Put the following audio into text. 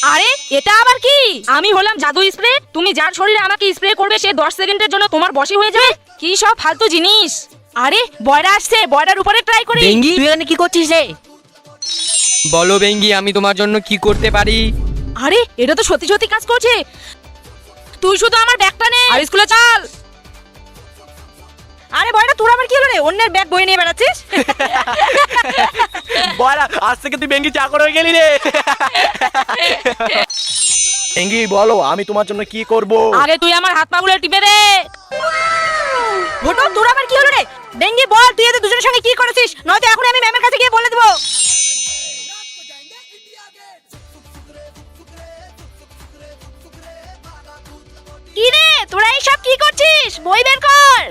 আরে এটা আবার কি? আমি হলাম জাদু স্প্রে, তুমি যার শরীরে আমাকে স্প্রে করবে সে 10 সেকেন্ডের জন্য তোমার বশী হয়ে যাবে। কি সব ফালতু জিনিস। আরে বয়রা আসছে, বয়রার উপরে ট্রাই করি। বেঙ্গি তুই এখানে কি করছিস রে? বলো বেঙ্গি আমি তোমার জন্য কি করতে পারি? আরে এটা তো সত্যি সত্যি কাজ করছে। তুই শুধু আমার ব্যাগটা নে আর স্কুলে চল। আরে বয়রা তোর আবার কি হলো রে? অন্যের ব্যাগ বয়ে নিয়ে বেড়াচ্ছিস? বয়রা আজ থেকে তুই বেঙ্গি চাকর হয়ে গেলি রে। বেঙ্গি বলো আমি তোমার জন্য কি করব? আগে তুই আমার হাত পাগুলো টিপে দে। ভোটো তোর আবার কি হলো রে? বেঙ্গি বল তুই এদের দুজনের সঙ্গে কি করেছিস, নয়তো এখন আমি ম্যামের কাছে গিয়ে বলে দেবো। কি রে তোরা এইসব কি করছিস? বই বের কর।